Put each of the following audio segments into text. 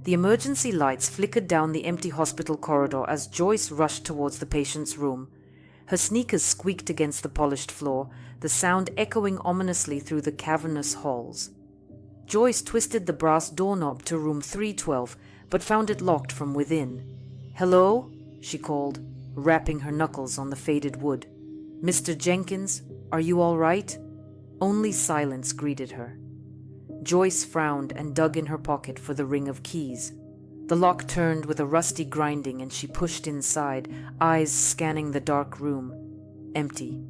The emergency lights flickered down the empty hospital corridor as Joyce rushed towards the patient's room. Her sneakers squeaked against the polished floor, the sound echoing ominously through the cavernous halls. Joyce twisted the brass doorknob to room 312, but found it locked from within. "Hello?" she called, rapping her knuckles on the faded wood. "Mr. Jenkins, are you all right?" Only silence greeted her. Joyce frowned and dug in her pocket for the ring of keys. The lock turned with a rusty grinding and she pushed inside, eyes scanning the dark room. Empty.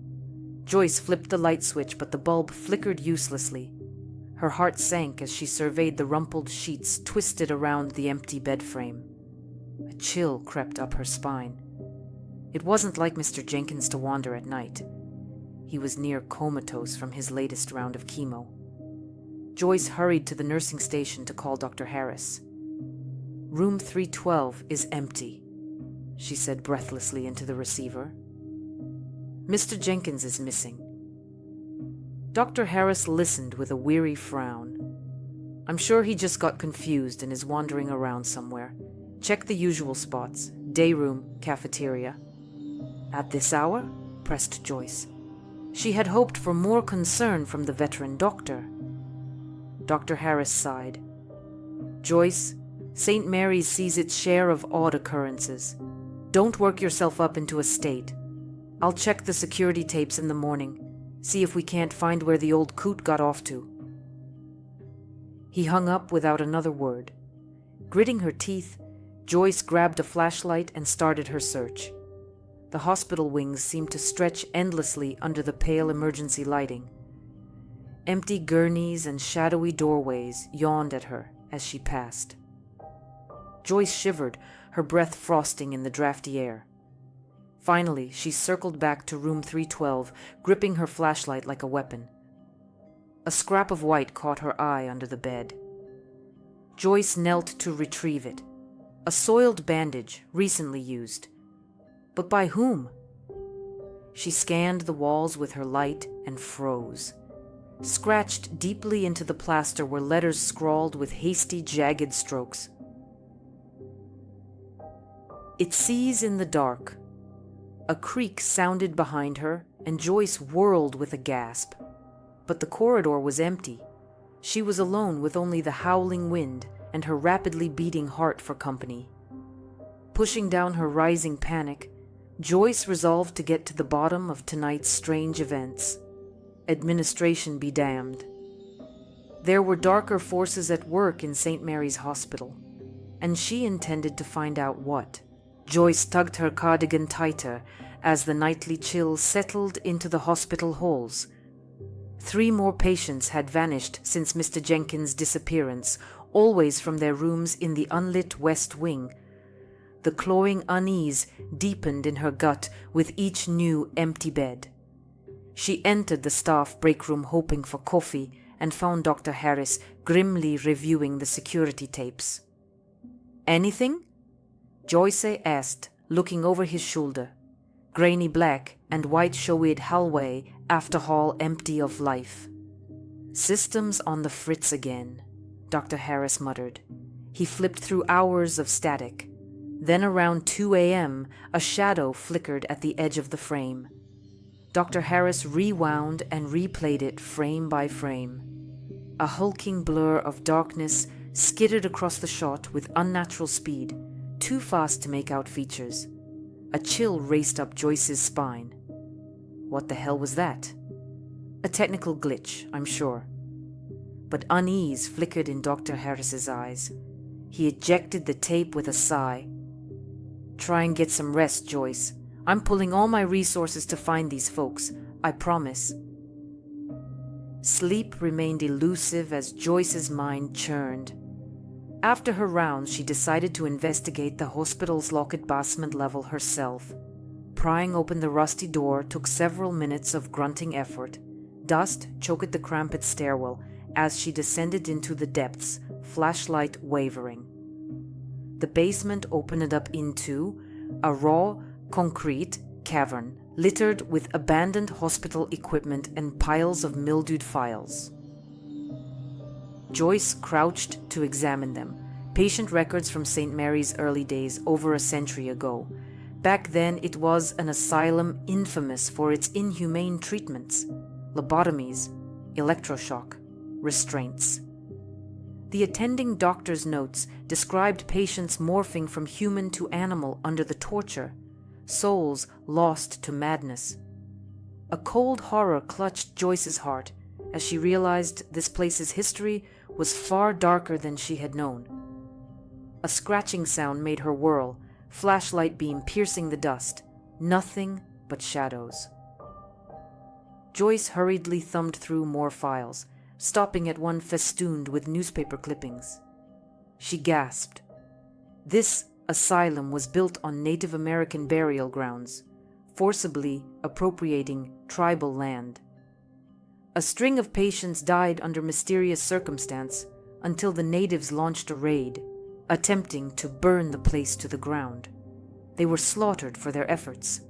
Joyce flipped the light switch, but the bulb flickered uselessly. Her heart sank as she surveyed the rumpled sheets twisted around the empty bed frame. A chill crept up her spine. It wasn't like Mr. Jenkins to wander at night. He was near comatose from his latest round of chemo. Joyce hurried to the nursing station to call Dr. Harris. "Room 312 is empty," she said breathlessly into the receiver. "Mr. Jenkins is missing." Dr. Harris listened with a weary frown. "I'm sure he just got confused and is wandering around somewhere. Check the usual spots: day room, cafeteria." "At this hour?" pressed Joyce. She had hoped for more concern from the veteran doctor. Dr. Harris sighed. "Joyce, St. Mary's sees its share of odd occurrences. Don't work yourself up into a state. I'll check the security tapes in the morning, see if we can't find where the old coot got off to." He hung up without another word. Gritting her teeth, Joyce grabbed a flashlight and started her search. The hospital wings seemed to stretch endlessly under the pale emergency lighting. Empty gurneys and shadowy doorways yawned at her as she passed. Joyce shivered, her breath frosting in the drafty air. Finally, she circled back to room 312, gripping her flashlight like a weapon. A scrap of white caught her eye under the bed. Joyce knelt to retrieve it. A soiled bandage, recently used. But by whom? She scanned the walls with her light and froze. Scratched deeply into the plaster were letters scrawled with hasty, jagged strokes. "It sees in the dark." A creak sounded behind her, and Joyce whirled with a gasp. But the corridor was empty. She was alone with only the howling wind and her rapidly beating heart for company. Pushing down her rising panic, Joyce resolved to get to the bottom of tonight's strange events. Administration be damned. There were darker forces at work in St. Mary's Hospital, and she intended to find out what. Joyce tugged her cardigan tighter as the nightly chill settled into the hospital halls. 3 more patients had vanished since Mr. Jenkins' disappearance, always from their rooms in the unlit West Wing. The clawing unease deepened in her gut with each new empty bed. She entered the staff break room hoping for coffee and found Dr. Harris grimly reviewing the security tapes. "Anything?" Joyce asked, looking over his shoulder. Grainy black and white showed hallway after hall empty of life. "Systems on the fritz again," Dr. Harris muttered. He flipped through hours of static. Then around 2 a.m., a shadow flickered at the edge of the frame. Dr. Harris rewound and replayed it frame by frame. A hulking blur of darkness skidded across the shot with unnatural speed, too fast to make out features. A chill raced up Joyce's spine. What the hell was that? A technical glitch, I'm sure. But unease flickered in Dr. Harris's eyes. He ejected the tape with a sigh. "Try and get some rest, Joyce. I'm pulling all my resources to find these folks. I promise." Sleep remained elusive as Joyce's mind churned. After her rounds, she decided to investigate the hospital's locked basement level herself. Prying open the rusty door took several minutes of grunting effort. Dust choked the cramped stairwell as she descended into the depths, flashlight wavering. The basement opened up into a raw, concrete cavern littered with abandoned hospital equipment and piles of mildewed files. Joyce crouched to examine them, Patient records from St. Mary's early days over a century ago. Back then, it was an asylum infamous for its inhumane treatments, lobotomies, electroshock, restraints. The attending doctor's notes described patients morphing from human to animal under the torture, souls lost to madness. A cold horror clutched Joyce's heart as she realized this place's history was far darker than she had known. A scratching sound made her whirl, flashlight beam piercing the dust, nothing but shadows. Joyce hurriedly thumbed through more files, stopping at one festooned with newspaper clippings. She gasped. This asylum was built on Native American burial grounds, forcibly appropriating tribal land. A string of patients died under mysterious circumstance until the natives launched a raid, attempting to burn the place to the ground. They were slaughtered for their efforts.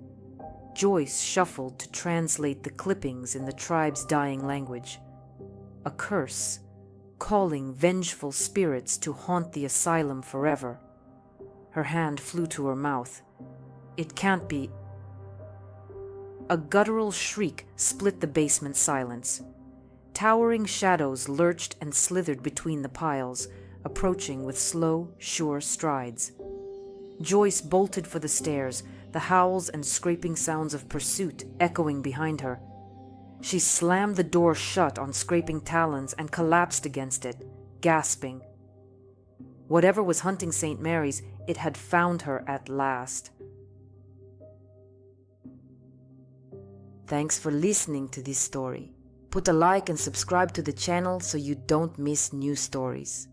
Joyce shuffled to translate the clippings in the tribe's dying language. A curse, calling vengeful spirits to haunt the asylum forever. Her hand flew to her mouth. It can't be. A guttural shriek split the basement silence. Towering shadows lurched and slithered between the piles, approaching with slow, sure strides. Joyce bolted for the stairs, the howls and scraping sounds of pursuit echoing behind her. She slammed the door shut on scraping talons and collapsed against it, gasping. Whatever was hunting St. Mary's, it had found her at last. Thanks for listening to this story. Put a like and subscribe to the channel so you don't miss new stories.